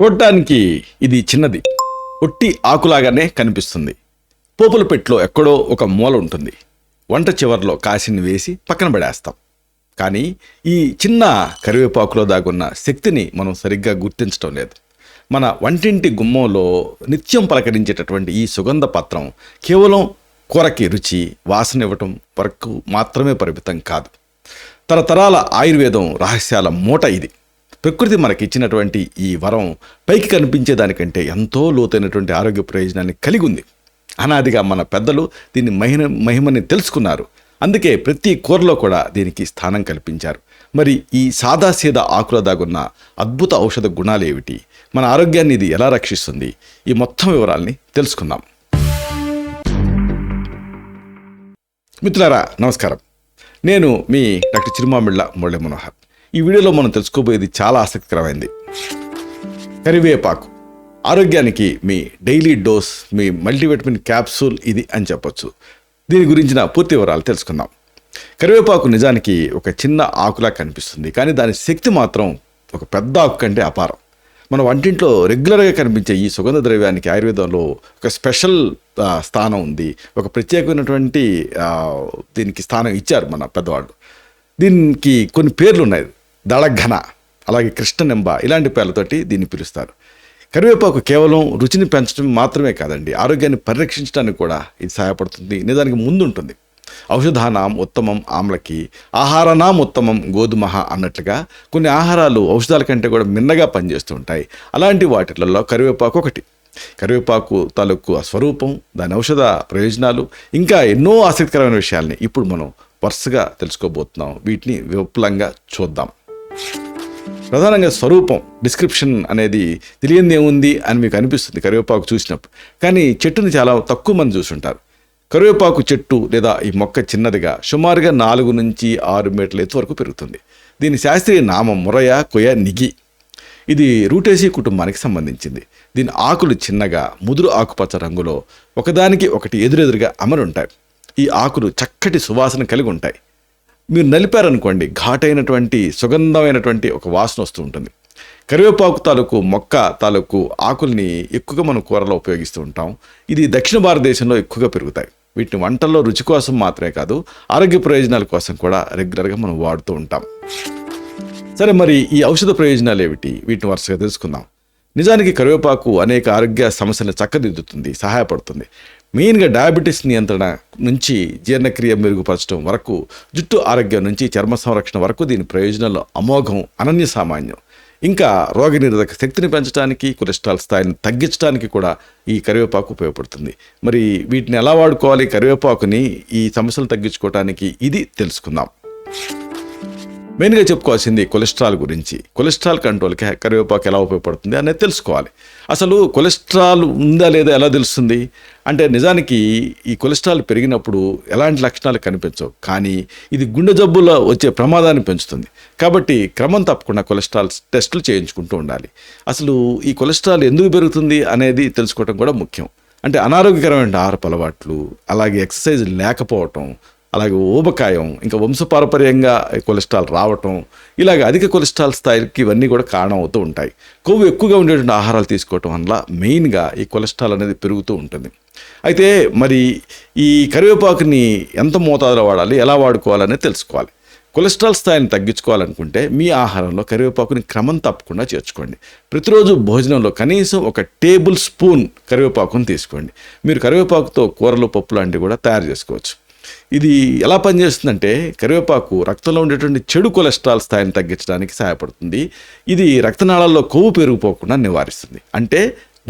చూడటానికి ఇది చిన్నది, ఒట్టి ఆకులాగానే కనిపిస్తుంది. పోపుల పెట్టెలో ఎక్కడో ఒక మూల ఉంటుంది. వంట చివర్లో కాసిని వేసి పక్కన పడేస్తాం. కానీ ఈ చిన్న కరివేపాకులో దాగున్న శక్తిని మనం సరిగ్గా గుర్తించడం లేదు. మన వంటింటి గుమ్మంలో నిత్యం పలకరించేటటువంటి ఈ సుగంధ పత్రం కేవలం కూరకి రుచి, వాసన ఇవ్వటం వరకు మాత్రమే పరిమితం కాదు. తరతరాల ఆయుర్వేదం రహస్యాల మూట ఇది. ప్రకృతి మనకిచ్చినటువంటి ఈ వరం పైకి కనిపించే దానికంటే ఎంతో లోతైనటువంటి ఆరోగ్య ప్రయోజనాన్ని కలిగి ఉంది. అనాదిగా మన పెద్దలు దీని మహిమని తెలుసుకున్నారు. అందుకే ప్రతి కూరలో కూడా దీనికి స్థానం కల్పించారు. మరి ఈ సాదాసీదా ఆకుల దాగున్న అద్భుత ఔషధ గుణాలు ఏమిటి, మన ఆరోగ్యాన్ని ఇది ఎలా రక్షిస్తుంది, ఈ మొత్తం వివరాల్ని తెలుసుకుందాం. మిత్రులారా నమస్కారం, నేను మీ డాక్టర్ చిరుమామిళ్ళ మురళీ మనోహర్. ఈ వీడియోలో మనం తెలుసుకోబోయేది చాలా ఆసక్తికరమైంది. కరివేపాకు ఆరోగ్యానికి మీ డైలీ డోస్, మీ మల్టీవిటమిన్ క్యాప్సూల్ ఇది అని చెప్పొచ్చు. దీని గురించిన పూర్తి వివరాలు తెలుసుకుందాం. కరివేపాకు నిజానికి ఒక చిన్న ఆకులా కనిపిస్తుంది, కానీ దాని శక్తి మాత్రం ఒక పెద్ద ఆకు కంటే అపారం. మన వంటింట్లో రెగ్యులర్గా కనిపించే ఈ సుగంధ ద్రవ్యానికి ఆయుర్వేదంలో ఒక స్పెషల్ స్థానం ఉంది. ఒక ప్రత్యేకమైనటువంటి దీనికి స్థానం ఇచ్చారు మన పెద్దవాళ్ళు. దీనికి కొన్ని పేర్లు ఉన్నాయి. దళఘన, అలాగే కృష్ణనెంబ, ఇలాంటి పేర్లతోటి దీన్ని పిలుస్తారు. కరివేపాకు కేవలం రుచిని పెంచడం మాత్రమే కాదండి, ఆరోగ్యాన్ని పరిరక్షించడానికి కూడా ఇది సహాయపడుతుంది. నిజానికి ముందుంటుంది. ఔషధానాం ఉత్తమం ఆమ్లకి, ఆహారనాం ఉత్తమం గోధుమ అన్నట్లుగా కొన్ని ఆహారాలు ఔషధాల కంటే కూడా మిన్నగా పనిచేస్తూ ఉంటాయి. అలాంటి వాటిలలో కరివేపాకు ఒకటి. కరివేపాకు తాలూకు స్వరూపం, దాని ఔషధ ప్రయోజనాలు, ఇంకా ఎన్నో ఆసక్తికరమైన విషయాల్ని ఇప్పుడు మనం వరుసగా తెలుసుకోబోతున్నాం. వీటిని విపులంగా చూద్దాం. ప్రధానంగా స్వరూపం, డిస్క్రిప్షన్ అనేది తెలియంది ఏముంది అని మీకు అనిపిస్తుంది కరివేపాకు చూసినప్పుడు. కానీ చెట్టుని చాలా తక్కువ మంది చూసుంటారు. కరివేపాకు చెట్టు లేదా ఈ మొక్క చిన్నదిగా సుమారుగా 4 నుంచి 6 మీటర్ల ఎత్తు వరకు పెరుగుతుంది. దీని శాస్త్రీయ నామం మురయ కొయ నిగి. ఇది రూటేసీ కుటుంబానికి సంబంధించింది. దీని ఆకులు చిన్నగా ముదురు ఆకుపచ్చ రంగులో ఒకదానికి ఒకటి ఎదురెదురుగా అమరు ఉంటాయి. ఈ ఆకులు చక్కటి సువాసన కలిగి ఉంటాయి. మీరు నలిపారనుకోండి, ఘాటైనటువంటి సుగంధమైనటువంటి ఒక వాసన వస్తూ ఉంటుంది. కరివేపాకు తాలూకు మొక్క తాలూకు ఆకుల్ని ఎక్కువగా మనం కూరలో ఉపయోగిస్తూ ఉంటాం. ఇది దక్షిణ భారతదేశంలో ఎక్కువగా పెరుగుతాయి. వీటిని వంటల్లో రుచి కోసం మాత్రమే కాదు, ఆరోగ్య ప్రయోజనాల కోసం కూడా రెగ్యులర్గా మనం వాడుతూ ఉంటాం. సరే, మరి ఈ ఔషధ ప్రయోజనాలు ఏమిటి, వీటిని వరుసగా తెలుసుకుందాం. నిజానికి కరివేపాకు అనేక ఆరోగ్య సమస్యలను చక్కదిద్దుతుంది, సహాయపడుతుంది. మెయిన్గా డయాబెటీస్ నియంత్రణ నుంచి జీర్ణక్రియ మెరుగుపరచడం వరకు, జుట్టు ఆరోగ్యం నుంచి చర్మ సంరక్షణ వరకు దీని ప్రయోజనాలు అమోఘం, అనన్య సామాన్యం. ఇంకా రోగనిరోధక శక్తిని పెంచడానికి, కొలెస్ట్రాల్ స్థాయిని తగ్గించడానికి కూడా ఈ కరివేపాకు ఉపయోగపడుతుంది. మరి వీటిని ఎలా వాడుకోవాలి, కరివేపాకుని ఈ సమస్యలు తగ్గించుకోవడానికి, ఇది తెలుసుకుందాం. మెయిన్గా చెప్పుకోవాల్సింది కొలెస్ట్రాల్ గురించి. కొలెస్ట్రాల్ కంట్రోల్కి కరివేపాకు ఎలా ఉపయోగపడుతుంది అనేది తెలుసుకోవాలి. అసలు కొలెస్ట్రాల్ ఉందా లేదా ఎలా తెలుస్తుంది అంటే, నిజానికి ఈ కొలెస్ట్రాల్ పెరిగినప్పుడు ఎలాంటి లక్షణాలు కనిపించవు, కానీ ఇది గుండె జబ్బులో వచ్చే ప్రమాదాన్ని పెంచుతుంది. కాబట్టి క్రమం తప్పకుండా కొలెస్ట్రాల్ టెస్టులు చేయించుకుంటూ ఉండాలి. అసలు ఈ కొలెస్ట్రాల్ ఎందుకు పెరుగుతుంది అనేది తెలుసుకోవడం కూడా ముఖ్యం. అంటే అనారోగ్యకరమైన ఆహారపు అలవాట్లు, అలాగే ఎక్సర్సైజ్ లేకపోవటం, అలాగే ఊబకాయం, ఇంకా వంశపారపర్యంగా కొలెస్ట్రాల్ రావటం, ఇలాగ అధిక కొలెస్ట్రాల్ స్థాయికి ఇవన్నీ కూడా కారణం అవుతూ ఉంటాయి. కొవ్వు ఎక్కువగా ఉండేటువంటి ఆహారాలు తీసుకోవటం వల్ల మెయిన్గా ఈ కొలెస్ట్రాల్ అనేది పెరుగుతూ ఉంటుంది. అయితే మరి ఈ కరివేపాకుని ఎంత మోతాదులో వాడాలి, ఎలా వాడుకోవాలనేది తెలుసుకోవాలి. కొలెస్ట్రాల్ స్థాయిని తగ్గించుకోవాలనుకుంటే మీ ఆహారంలో కరివేపాకుని క్రమం తప్పకుండా చేర్చుకోండి. ప్రతిరోజు భోజనంలో కనీసం 1 టేబుల్ స్పూన్ కరివేపాకుని తీసుకోండి. మీరు కరివేపాకుతో కూరలు, పప్పు లాంటివి కూడా తయారు చేసుకోవచ్చు. ఇది ఎలా పనిచేస్తుందంటే, కరివేపాకు రక్తంలో ఉండేటువంటి చెడు కొలెస్ట్రాల్ స్థాయిని తగ్గించడానికి సహాయపడుతుంది. ఇది రక్తనాళాల్లో కొవ్వు పెరిగిపోకుండా నివారిస్తుంది. అంటే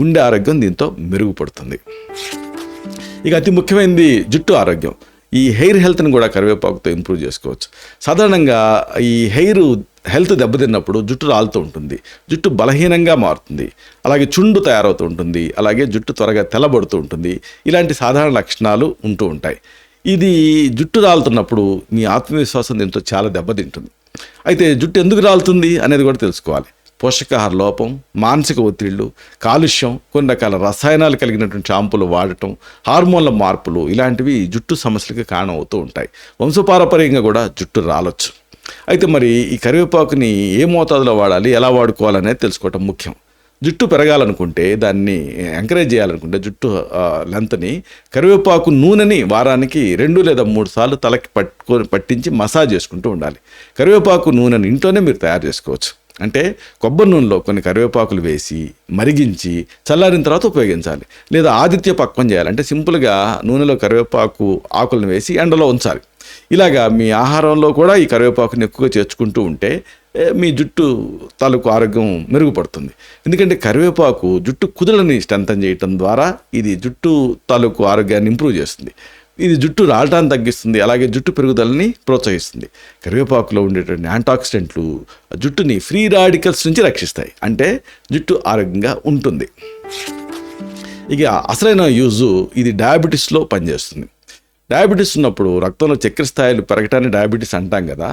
గుండె ఆరోగ్యం దీంతో మెరుగుపడుతుంది. ఇక అతి ముఖ్యమైనది జుట్టు ఆరోగ్యం. ఈ హెయిర్ హెల్త్ని కూడా కరివేపాకుతో ఇంప్రూవ్ చేసుకోవచ్చు. సాధారణంగా ఈ హెయిర్ హెల్త్ దెబ్బతిన్నప్పుడు జుట్టు రాలుతూ ఉంటుంది, జుట్టు బలహీనంగా మారుతుంది, అలాగే చుండు తయారవుతూ ఉంటుంది, అలాగే జుట్టు త్వరగా తెల్లబడుతూ ఉంటుంది. ఇలాంటి సాధారణ లక్షణాలు ఉంటూ ఉంటాయి. ఇది జుట్టు రాలుతున్నప్పుడు మీ ఆత్మవిశ్వాసం దీంతో చాలా దెబ్బతింటుంది. అయితే జుట్టు ఎందుకు రాలుతుంది అనేది కూడా తెలుసుకోవాలి. పోషకాహార లోపం, మానసిక ఒత్తిళ్లు, కాలుష్యం, కొన్ని రకాల రసాయనాలు కలిగినటువంటి షాంపూలు వాడటం, హార్మోన్ల మార్పులు, ఇలాంటివి జుట్టు సమస్యలకు కారణం అవుతూ ఉంటాయి. వంశపారపర్యంగా కూడా జుట్టు రాలొచ్చు. అయితే మరి ఈ కరివేపాకుని ఏ మోతాదులో వాడాలి, ఎలా వాడుకోవాలనేది తెలుసుకోవటం ముఖ్యం. జుట్టు పెరగాలనుకుంటే, దాన్ని ఎంకరేజ్ చేయాలనుకుంటే జుట్టు లెంత్ని, కరివేపాకు నూనెని వారానికి 2 లేదా 3 సార్లు తలకి పట్టించి మసాజ్ చేసుకుంటూ ఉండాలి. కరివేపాకు నూనెని ఇంట్లోనే మీరు తయారు చేసుకోవచ్చు. అంటే కొబ్బరి నూనెలో కొన్ని కరివేపాకులు వేసి మరిగించి చల్లారిన తర్వాత ఉపయోగించాలి. లేదా ఆదిత్య పక్వం చేయాలి. అంటే సింపుల్గా నూనెలో కరివేపాకు ఆకులను వేసి ఎండలో ఉంచాలి. ఇలాగా మీ ఆహారంలో కూడా ఈ కరివేపాకుని ఎక్కువగా చేర్చుకుంటూ ఉంటే మీ జుట్టు తాలూకు ఆరోగ్యం మెరుగుపడుతుంది. ఎందుకంటే కరివేపాకు జుట్టు కుదులని స్ట్రెంథన్ చేయటం ద్వారా ఇది జుట్టు తాలూకు ఆరోగ్యాన్ని ఇంప్రూవ్ చేస్తుంది. ఇది జుట్టు రాలటాన్ని తగ్గిస్తుంది, అలాగే జుట్టు పెరుగుదలని ప్రోత్సహిస్తుంది. కరివేపాకులో ఉండేటువంటి యాంటాక్సిడెంట్లు జుట్టుని ఫ్రీ రాడికల్స్ నుంచి రక్షిస్తాయి. అంటే జుట్టు ఆరోగ్యంగా ఉంటుంది. ఇక అసలైన యూజు ఇది డయాబెటీస్లో పనిచేస్తుంది. డయాబెటీస్ ఉన్నప్పుడు రక్తంలో చక్కెర స్థాయిలు పెరగటాన్ని డయాబెటీస్ అంటాం కదా.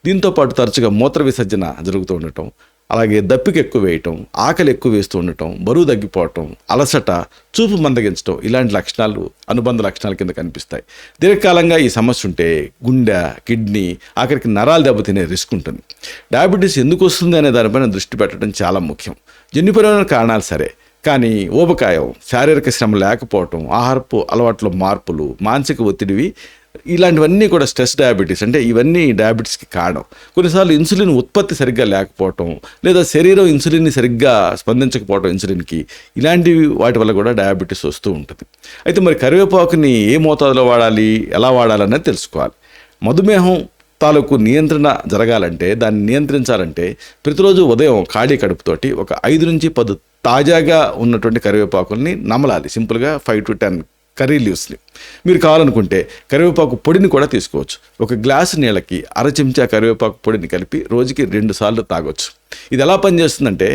దీంతోపాటు తరచుగా మూత్ర విసర్జన జరుగుతూ ఉండటం, అలాగే దప్పిక ఎక్కువ వేయటం, ఆకలి ఎక్కువ వేస్తూ ఉండటం, బరువు తగ్గిపోవటం, అలసట, చూపు మందగించడం ఇలాంటి లక్షణాలు అనుబంధ లక్షణాల కింద కనిపిస్తాయి. దీర్ఘకాలంగా ఈ సమస్య ఉంటే గుండె, కిడ్నీ, ఆఖరికి నరాలు దెబ్బతినే రిస్క్ ఉంటుంది. డయాబెటీస్ ఎందుకు వస్తుంది అనే దానిపైన దృష్టి పెట్టడం చాలా ముఖ్యం. జన్యుపరమైన కారణాలు సరే, కానీ ఊబకాయం, శారీరక శ్రమ లేకపోవటం, ఆహారపు అలవాట్లో మార్పులు, మానసిక ఒత్తిడివి ఇలాంటివన్నీ కూడా స్ట్రెస్ డయాబెటీస్. అంటే ఇవన్నీ డయాబెటీస్కి కారణం. కొన్నిసార్లు ఇన్సులిన్ ఉత్పత్తి సరిగ్గా లేకపోవటం, లేదా శరీరం ఇన్సులిన్ని సరిగ్గా స్పందించకపోవటం ఇన్సులిన్కి, ఇలాంటివి వాటి వల్ల కూడా డయాబెటీస్ వస్తూ ఉంటుంది. అయితే మరి కరివేపాకుని ఏ మోతాదులో వాడాలి, ఎలా వాడాలనేది తెలుసుకోవాలి. మధుమేహం తాలూకు నియంత్రణ జరగాలంటే, దాన్ని నియంత్రించాలంటే ప్రతిరోజు ఉదయం ఖాళీ కడుపుతోటి ఒక 5 నుంచి 10 తాజాగా ఉన్నటువంటి కరివేపాకుల్ని నమలాలి. సింపుల్గా 5 to 10 కర్రీ లీవ్స్ని. మీరు కావాలనుకుంటే కరివేపాకు పొడిని కూడా తీసుకోవచ్చు. ఒక గ్లాసు నీళ్ళకి 1/2 చెంచా కరివేపాకు పొడిని కలిపి రోజుకి 2 సార్లు తాగొచ్చు. ఇది ఎలా పనిచేస్తుందంటే,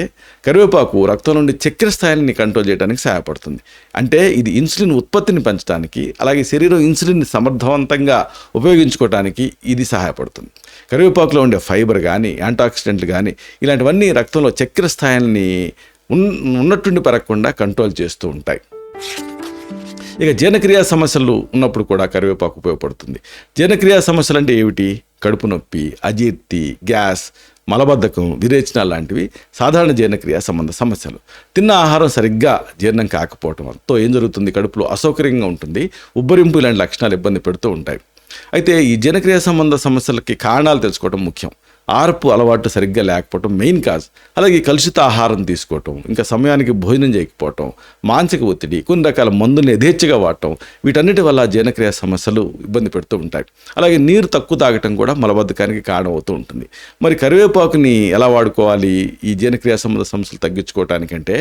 కరివేపాకు రక్తం నుండి చక్కెర స్థాయిని కంట్రోల్ చేయడానికి సహాయపడుతుంది. అంటే ఇది ఇన్సులిన్ ఉత్పత్తిని పెంచడానికి, అలాగే శరీరం ఇన్సులిన్ని సమర్థవంతంగా ఉపయోగించుకోవడానికి ఇది సహాయపడుతుంది. కరివేపాకులో ఉండే ఫైబర్ కానీ, యాంటాక్సిడెంట్లు కానీ ఇలాంటివన్నీ రక్తంలో చక్కెర స్థాయిని ఉన్నట్టుండి పెరగకుండా కంట్రోల్ చేస్తూ ఉంటాయి. ఇక జీర్ణక్రియా సమస్యలు ఉన్నప్పుడు కూడా కరివేపాకు ఉపయోగపడుతుంది. జీర్ణక్రియా సమస్యలు అంటే ఏమిటి? కడుపు నొప్పి, అజీర్తి, గ్యాస్, మలబద్ధకం, విరేచనాలు లాంటివి సాధారణ జీర్ణక్రియా సంబంధ సమస్యలు. తిన్న ఆహారం సరిగ్గా జీర్ణం కాకపోవడంతో ఏం జరుగుతుంది? కడుపులో అసౌకర్యంగా ఉంటుంది, ఉబ్బరింపు ఇలాంటి లక్షణాలు ఇబ్బంది పెడుతూ ఉంటాయి. అయితే ఈ జీర్ణక్రియా సంబంధ సమస్యలకి కారణాలు తెలుసుకోవడం ముఖ్యం. ఆహారపు అలవాటు సరిగ్గా లేకపోవటం మెయిన్ కాజ్. అలాగే కలుషిత ఆహారం తీసుకోవటం, ఇంకా సమయానికి భోజనం చేయకపోవటం, మానసిక ఒత్తిడి, కొన్ని రకాల మందుల్ని యథేచ్ఛగా వాడటం, వీటన్నిటి వల్ల జీర్ణక్రియ సమస్యలు ఇబ్బంది పెడుతూ ఉంటాయి. అలాగే నీరు తక్కువ తాగటం కూడా మలబద్ధకానికి కారణం అవుతూ ఉంటుంది. మరి కరివేపాకుని ఎలా వాడుకోవాలి ఈ జీర్ణక్రియ సంబంధ సమస్యలు తగ్గించుకోవటానికంటే?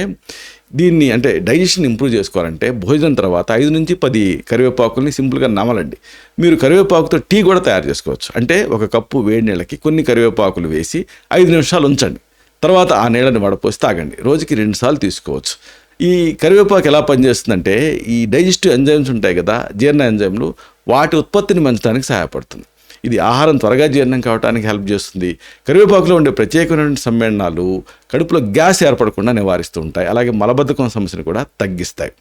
దీన్ని అంటే డైజెషన్ ఇంప్రూవ్ చేసుకోవాలంటే భోజనం తర్వాత 5 నుంచి 10 కరివేపాకుల్ని సింపుల్గా నమలండి. మీరు కరివేపాకుతో టీ కూడా తయారు చేసుకోవచ్చు. అంటే 1 కప్పు వేడి నీళ్ళకి కొన్ని కరివేపాకులు వేసి 5 నిమిషాలు ఉంచండి. తర్వాత ఆ నీళ్ళని వడపోసి తాగండి. రోజుకి 2 సార్లు తీసుకోవచ్చు. ఈ కరివేపాకు ఎలా పనిచేస్తుందంటే, ఈ డైజెస్టివ్ ఎంజైమ్స్ ఉంటాయి కదా, జీర్ణ ఎంజైమ్లు, వాటి ఉత్పత్తిని పెంచడానికి సహాయపడుతుంది. ఇది ఆహారం త్వరగా జీర్ణం కావడానికి హెల్ప్ చేస్తుంది. కరివేపాకులో ఉండే ప్రత్యేకమైన సమ్మేళనాలు కడుపులో గ్యాస్ ఏర్పడకుండా నివారిస్తూ ఉంటాయి. అలాగే మలబద్ధకం సమస్యను కూడా తగ్గిస్తాయి.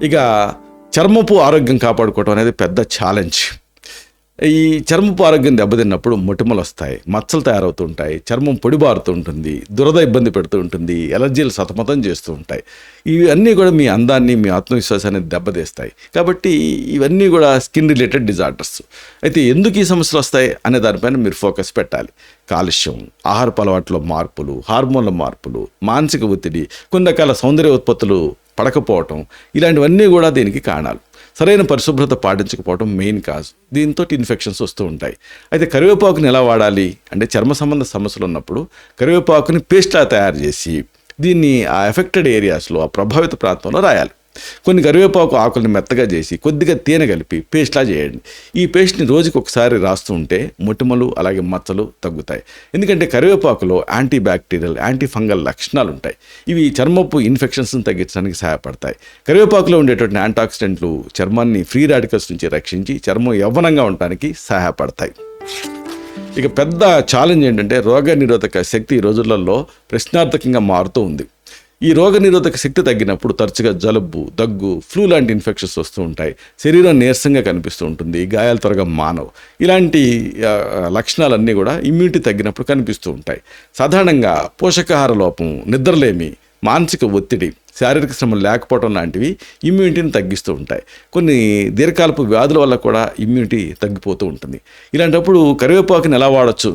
ఇక చర్మపు ఆరోగ్యం కాపాడుకోవడం అనేది పెద్ద ఛాలెంజ్. ఈ చర్మపు ఆరోగ్యం దెబ్బతిన్నప్పుడు మొటిమలు వస్తాయి, మచ్చలు తయారవుతూ ఉంటాయి, చర్మం పొడిబారుతూ ఉంటుంది, దురద ఇబ్బంది పెడుతూ ఉంటుంది, ఎలర్జీలు సతమతం చేస్తూ ఉంటాయి. ఇవన్నీ కూడా మీ అందాన్ని, మీ ఆత్మవిశ్వాసాన్ని దెబ్బతీస్తాయి. కాబట్టి ఇవన్నీ కూడా స్కిన్ రిలేటెడ్ డిజార్డర్స్. అయితే ఎందుకు ఈ సమస్యలు వస్తాయి అనే దానిపైన మీరు ఫోకస్ పెట్టాలి. కాలుష్యం, ఆహారపు అలవాట్లో మార్పులు, హార్మోన్ల మార్పులు, మానసిక ఒత్తిడి, కొన్ని రకాల సౌందర్య ఉత్పత్తులు పడకపోవటం, ఇలాంటివన్నీ కూడా దీనికి కారణాలు. సరైన పరిశుభ్రత పాటించకపోవడం మెయిన్ కాజ్. దీంతో ఇన్ఫెక్షన్స్ వస్తూ ఉంటాయి. అయితే కరివేపాకుని ఎలా వాడాలి అంటే, చర్మ సంబంధ సమస్యలు ఉన్నప్పుడు కరివేపాకుని పేస్ట్లా తయారు చేసి దీన్ని ఆ ఎఫెక్టెడ్ ఏరియాస్లో, ఆ ప్రభావిత ప్రాంతంలో రాయాలి. కొన్ని కరివేపాకు ఆకుల్ని మెత్తగా చేసి కొద్దిగా తేనె కలిపి పేస్ట్లా చేయండి. ఈ పేస్ట్ని రోజుకి ఒకసారి రాస్తూ ఉంటే మొటిమలు అలాగే మచ్చలు తగ్గుతాయి. ఎందుకంటే కరివేపాకులో యాంటీ బ్యాక్టీరియల్, యాంటీ ఫంగల్ లక్షణాలు ఉంటాయి. ఇవి చర్మపు ఇన్ఫెక్షన్స్ని తగ్గించడానికి సహాయపడతాయి. కరివేపాకులో ఉండేటువంటి యాంటాక్సిడెంట్లు చర్మాన్ని ఫ్రీ రాడికల్స్ నుంచి రక్షించి చర్మం యవ్వనంగా ఉండడానికి సహాయపడతాయి. ఇక పెద్ద ఛాలెంజ్ ఏంటంటే, రోగ నిరోధక శక్తి ఈ రోజులలో ప్రశ్నార్థకంగా మారుతూ ఉంది. ఈ రోగనిరోధక శక్తి తగ్గినప్పుడు తరచుగా జలుబు, దగ్గు, ఫ్లూ లాంటి ఇన్ఫెక్షన్స్ వస్తూ ఉంటాయి. శరీరం నీరసంగా కనిపిస్తూ ఉంటుంది. గాయాలు త్వరగా మానవు. ఇలాంటి లక్షణాలన్నీ కూడా ఇమ్యూనిటీ తగ్గినప్పుడు కనిపిస్తూ ఉంటాయి. సాధారణంగా పోషకాహార లోపం, నిద్రలేమి, మానసిక ఒత్తిడి, శారీరక శ్రమ లేకపోవడం లాంటివి ఇమ్యూనిటీని తగ్గిస్తూ ఉంటాయి. కొన్ని దీర్ఘకాలపు వ్యాధుల వల్ల కూడా ఇమ్యూనిటీ తగ్గిపోతూ ఉంటుంది. ఇలాంటప్పుడు కరివేపాకుని ఎలా వాడచ్చు?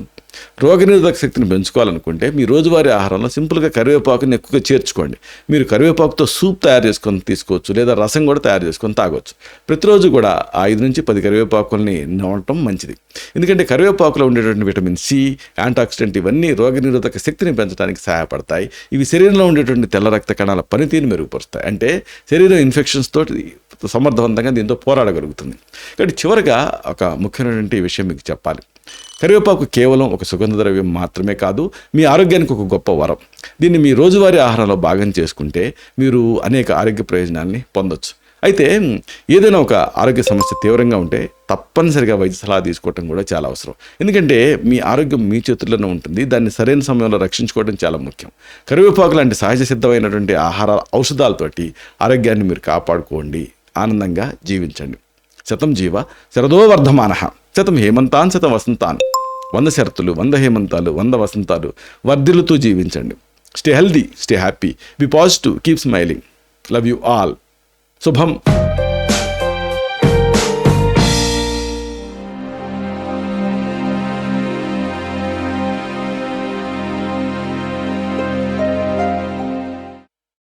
రోగనిరోధక శక్తిని పెంచుకోవాలనుకుంటే మీ రోజువారీ ఆహారంలో సింపుల్గా కరివేపాకుని ఎక్కువగా చేర్చుకోండి. మీరు కరివేపాకుతో సూప్ తయారు చేసుకొని తీసుకోవచ్చు, లేదా రసం కూడా తయారు చేసుకొని తాగొచ్చు. ప్రతిరోజు కూడా 5 నుంచి 10 కరివేపాకుల్ని నవ్వటం మంచిది. ఎందుకంటే కరివేపాకులో ఉండేటువంటి విటమిన్ సి, యాంటాక్సిడెంట్ ఇవన్నీ రోగనిరోధక శక్తిని పెంచడానికి సహాయపడతాయి. ఇవి శరీరంలో ఉండేటువంటి తెల్ల రక్త కణాల పనితీరుని మెరుగుపరుస్తాయి. అంటే శరీరం ఇన్ఫెక్షన్స్ తోటి సమర్థవంతంగా దీంతో పోరాడగలుగుతుంది. కాబట్టి చివరిగా ఒక ముఖ్యమైనటువంటి విషయం మీకు చెప్పాలి. కరివేపాకు కేవలం ఒక సుగంధ ద్రవ్యం మాత్రమే కాదు, మీ ఆరోగ్యానికి ఒక గొప్ప వరం. దీన్ని మీ రోజువారీ ఆహారంలో భాగం చేసుకుంటే మీరు అనేక ఆరోగ్య ప్రయోజనాల్ని పొందొచ్చు. అయితే ఏదైనా ఒక ఆరోగ్య సమస్య తీవ్రంగా ఉంటే తప్పనిసరిగా వైద్య సలహా తీసుకోవటం కూడా చాలా అవసరం. ఎందుకంటే మీ ఆరోగ్యం మీ చేతుల్లోనే ఉంటుంది. దాన్ని సరైన సమయంలో రక్షించుకోవడం చాలా ముఖ్యం. కరివేపాకు లాంటి సహజ సిద్ధమైనటువంటి ఆహార ఔషధాలతోటి ఆరోగ్యాన్ని మీరు కాపాడుకోండి, ఆనందంగా జీవించండి. శతం జీవ శరదో వర్ధమానః, శతం హేమంతాన్ శతం వసంతాన్. 100 శరతులు, 100 హేమంతాలు, 100 వసంతాలు వర్ధిల్లుతూ జీవించండి. Stay healthy, stay happy, be positive, keep smiling. Love you all. శుభం.